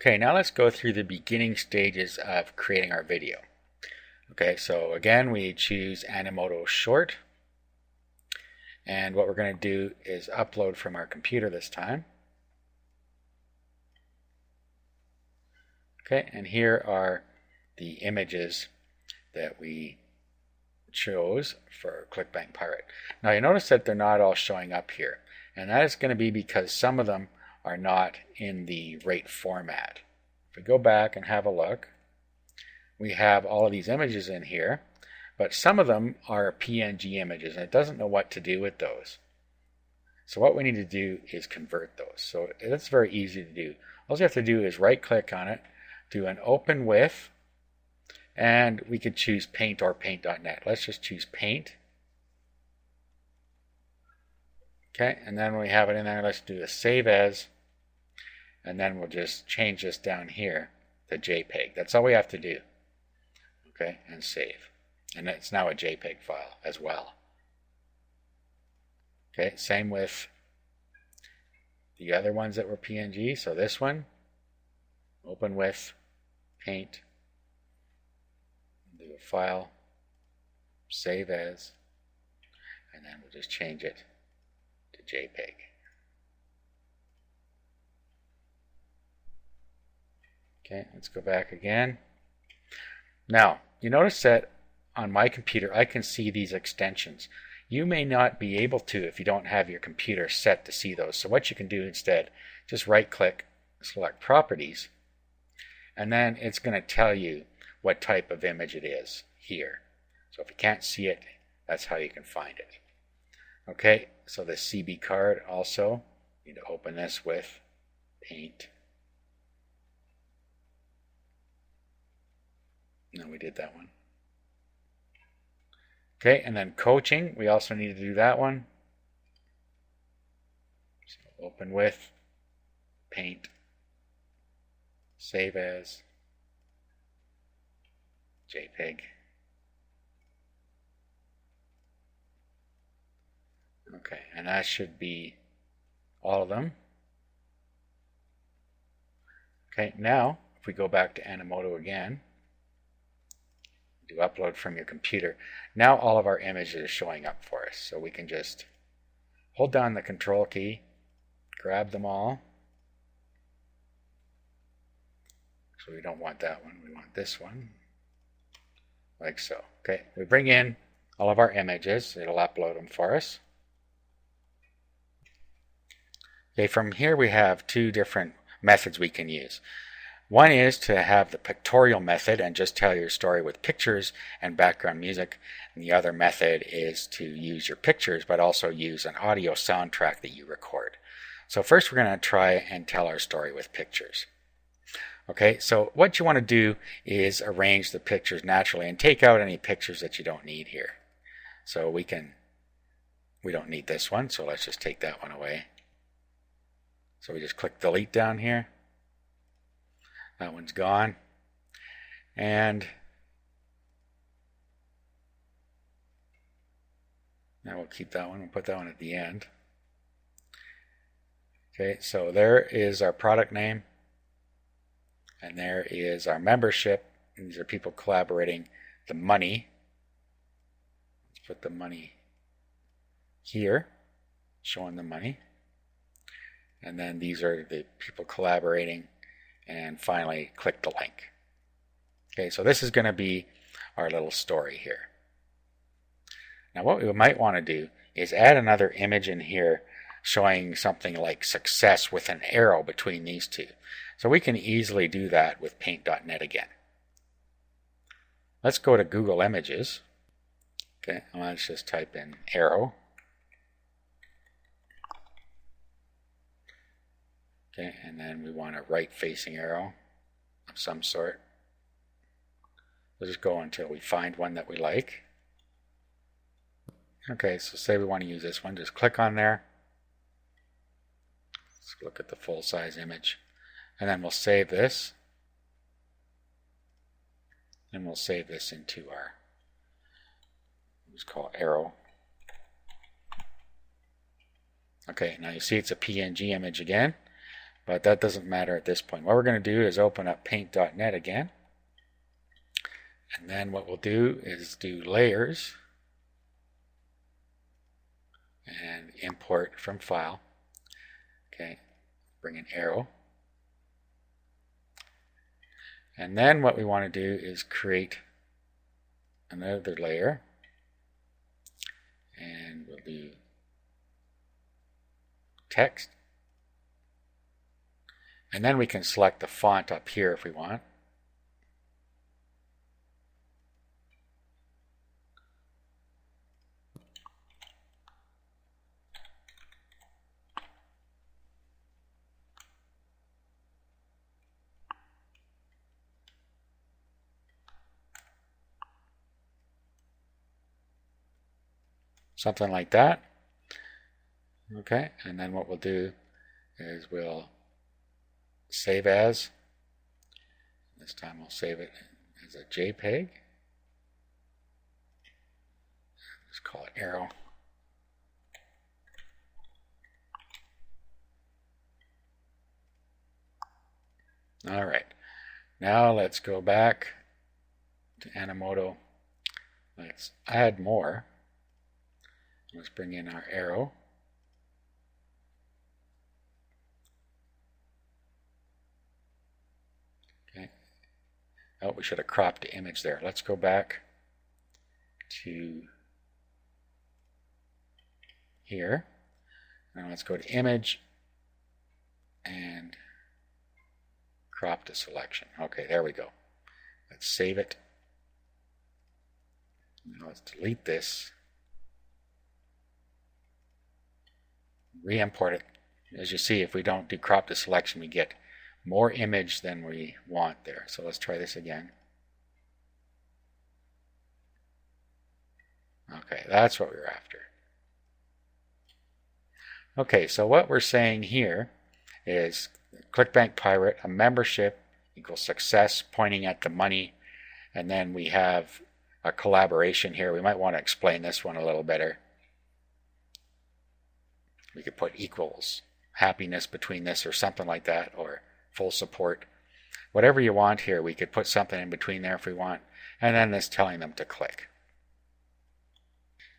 Okay, now let's go through the beginning stages of creating our video. Okay, so again, we choose Animoto Short. And what we're going to do is upload from our computer this time. Okay, and here are the images that we chose for ClickBank Pirate. Now you notice that they're not all showing up here, and that is going to be because some of them are not in the right format. If we go back and have a look, we have all of these images in here, but some of them are PNG images and it doesn't know what to do with those. So what we need to do is convert those. So that's very easy to do. All you have to do is right click on it, do an open with, and we could choose Paint or Paint.net. Let's just choose Paint. Okay, and then when we have it in there, let's do a Save As, and then we'll just change this down here to JPEG. That's all we have to do. Okay, and save. And it's now a JPEG file as well. Okay, same with the other ones that were PNG. So this one, open with, Paint, do a file, save as, and then we'll just change it to JPEG. Okay, let's go back again. Now, you notice that on my computer I can see these extensions. You may not be able to if you don't have your computer set to see those. So what you can do instead, just right click, select Properties, and then it's going to tell you what type of image it is here. So if you can't see it, that's how you can find it. Okay, so the CB card also, you need to open this with Paint. No, we did that one. Okay, and then coaching, we also need to do that one. So open with, Paint, Save As, JPEG. Okay, and that should be all of them. Okay, now if we go back to Animoto again, do upload from your computer. Now all of our images are showing up for us. So we can just hold down the Control key, grab them all. So we don't want that one, we want this one. Like so. Okay, we bring in all of our images. It'll upload them for us. Okay, from here we have two different methods we can use. One is to have the pictorial method and just tell your story with pictures and background music. And the other method is to use your pictures but also use an audio soundtrack that you record. So first we're going to try and tell our story with pictures. Okay, so what you want to do is arrange the pictures naturally and take out any pictures that you don't need here. So we don't need this one, so let's just take that one away. So we just click delete down here. That one's gone. And now we'll keep that one. We'll put that one at the end. Okay, so there is our product name. And there is our membership. And these are people collaborating. The money. Let's put the money here, showing the money. And then these are the people collaborating. And finally click the link. Okay, so this is going to be our little story here. Now what we might want to do is add another image in here showing something like success with an arrow between these two. So we can easily do that with Paint.net again. Let's go to Google Images. Okay, and let's just type in arrow. Okay, and then we want a right-facing arrow of some sort. We'll just go until we find one that we like. Okay, so say we want to use this one. Just click on there. Let's look at the full-size image. And then we'll save this. And we'll save this into our, let's call it arrow. Okay, now you see it's a PNG image again. but that doesn't matter at this point. What we're going to do is open up paint.net again, and then what we'll do is do layers and import from file. Okay, bring an arrow. And then what we want to do is create another layer, and we'll do text. And then we can select the font up here if we want. Something like that. Okay, and then what we'll do is we'll save as. This time we'll save it as a JPEG. Let's call it arrow. All right, now let's go back to Animoto. Let's add more. Let's bring in our arrow. Okay. Oh, we should have cropped the image there. Let's go back to here. Now let's go to image and crop the selection. Okay, there we go. Let's save it. Now let's delete this. Re-import it. As you see, if we don't do crop to selection, we get more image than we want there. So let's try this again. Okay, that's what we were after. Okay, so what we're saying here is ClickBank Pirate, a membership equals success, pointing at the money, and then we have a collaboration here. We might want to explain this one a little better. We could put equals happiness between this or something like that, or full support. Whatever you want here, we could put something in between there if we want, and then this telling them to click.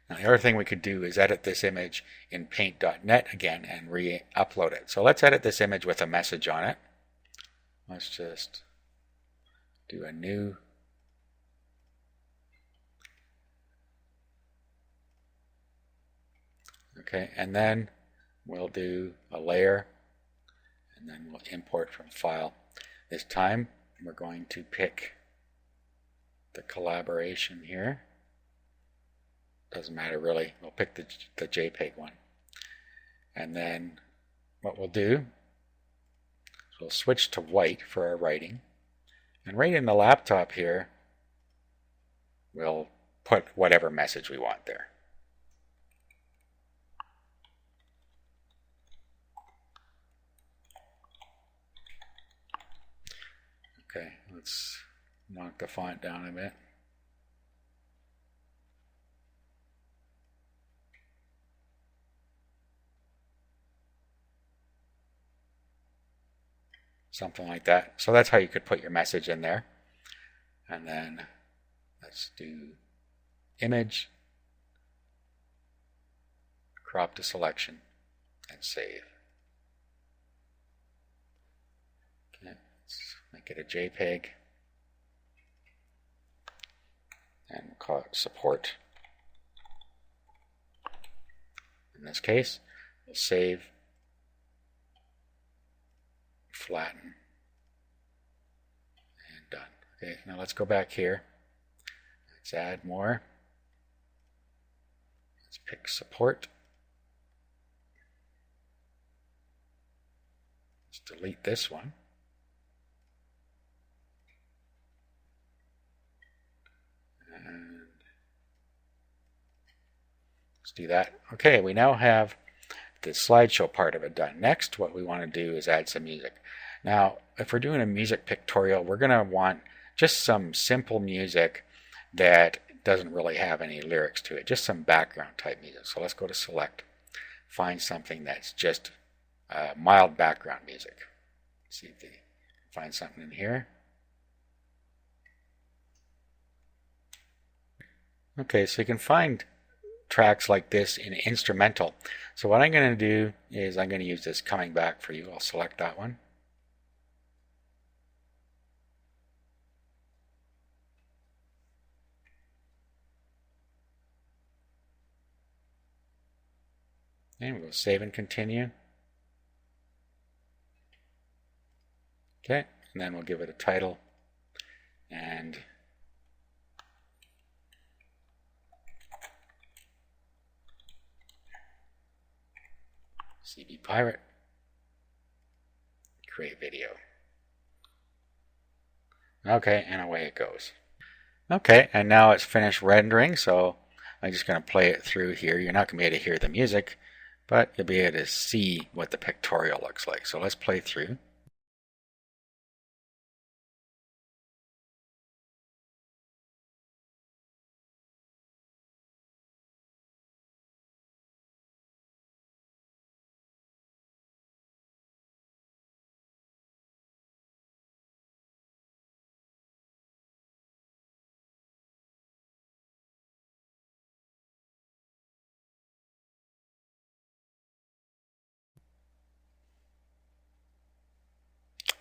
Now the other thing we could do is edit this image in paint.net again and re-upload it. So let's edit this image with a message on it. Let's just do a new. Okay, and then we'll do a layer, and then we'll import from file. This time we're going to pick the collaboration here. Doesn't matter really. We'll pick the JPEG one. And then what we'll do is we'll switch to white for our writing. And right in the laptop here, we'll put whatever message we want there. Okay, let's knock the font down a bit. Something like that. So that's how you could put your message in there. And then let's do image, crop to selection, and save. Okay, let's make it a JPEG. And we'll call it support. In this case, we'll save, flatten, and done. Okay, now let's go back here. Let's add more. Let's pick support. Let's delete this one. And let's do that. Okay, we now have the slideshow part of it done. Next, what we want to do is add some music. Now, if we're doing a music pictorial, we're going to want just some simple music that doesn't really have any lyrics to it, just some background type music. So let's go to select, find something that's just mild background music. see if they can find something in here. Okay, so you can find tracks like this in instrumental. So what I'm going to do is I'm going to use this coming back for you. I'll select that one. And we'll save and continue. Okay, and then we'll give it a title and CB Pirate, create video. Okay, and away it goes. Okay, and now it's finished rendering, so I'm just going to play it through here. You're not going to be able to hear the music, but you'll be able to see what the pictorial looks like. So let's play through.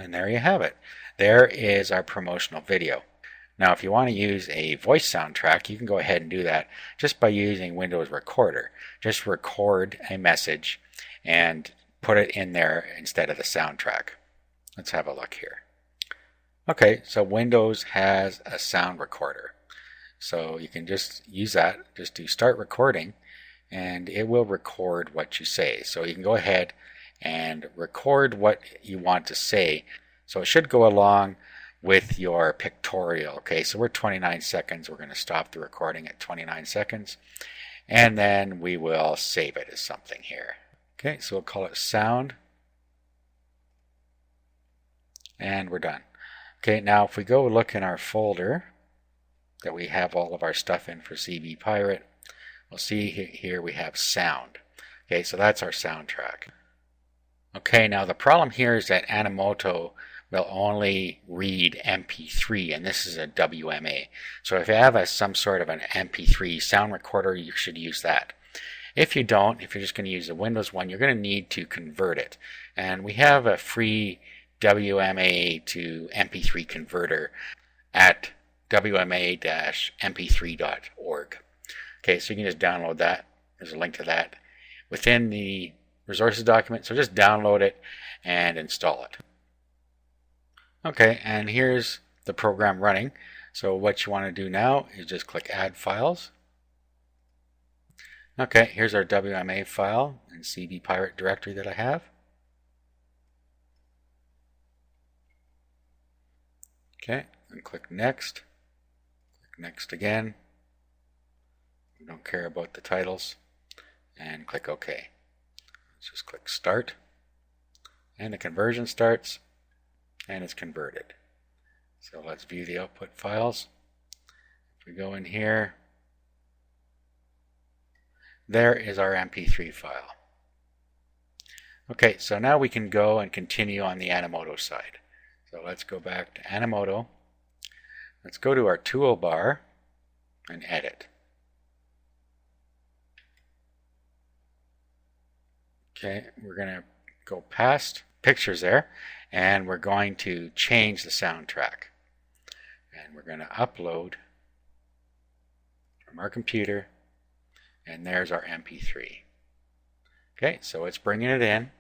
And there you have it. There is our promotional video. Now, if you want to use a voice soundtrack, you can go ahead and do that just by using Windows Recorder. Just record a message and put it in there instead of the soundtrack. Let's have a look here. Okay, so Windows has a sound recorder. So you can just use that, just do start recording, and it will record what you say. So you can go ahead and record what you want to say. So it should go along with your pictorial. Okay, so we're 29 seconds. We're going to stop the recording at 29 seconds. And then we will save it as something here. Okay, so we'll call it sound. And we're done. Okay, now if we go look in our folder that we have all of our stuff in for CB Pirate, we'll see here we have sound. Okay, so that's our soundtrack. Okay, now the problem here is that Animoto will only read MP3, and this is a WMA. So if you have some sort of an MP3 sound recorder, you should use that. If you don't, if you're just going to use the Windows one, you're going to need to convert it. And we have a free WMA to MP3 converter at wma-mp3.org. Okay, so you can just download that. There's a link to that within the resources document. So just download it and install it. Okay, and here's the program running. So what you want to do now is just click Add Files. Okay, here's our WMA file and CB Pirate directory that I have. Okay, and click Next. Click Next again. We don't care about the titles. And click OK. Let's just click Start. And the conversion starts. And it's converted. So let's view the output files. If we go in here, there is our MP3 file. Okay, so now we can go and continue on the Animoto side. So let's go back to Animoto. Let's go to our toolbar and edit. Okay, we're going to go past pictures there, and we're going to change the soundtrack. And we're going to upload from our computer, and there's our MP3. Okay, so it's bringing it in.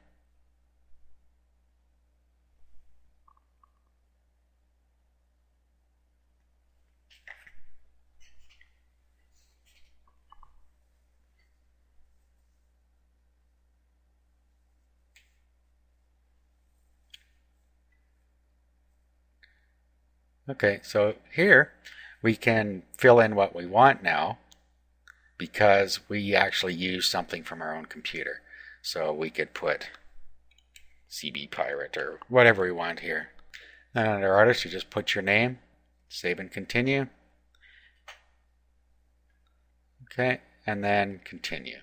Okay, so here we can fill in what we want now because we actually use something from our own computer. So we could put CB Pirate or whatever we want here. And under Artist, you just put your name, save and continue. Okay, and then continue.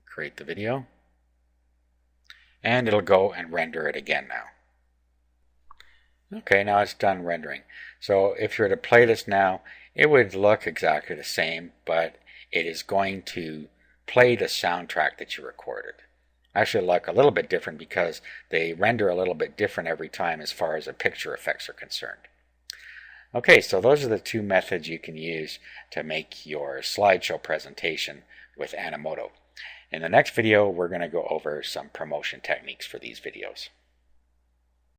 Create the video. and it'll go and render it again now. Okay, now it's done rendering. So if you were to play this now, it would look exactly the same, but it is going to play the soundtrack that you recorded. Actually look a little bit different because they render a little bit different every time as far as the picture effects are concerned. Okay, so those are the two methods you can use to make your slideshow presentation with Animoto. In the next video, we're going to go over some promotion techniques for these videos.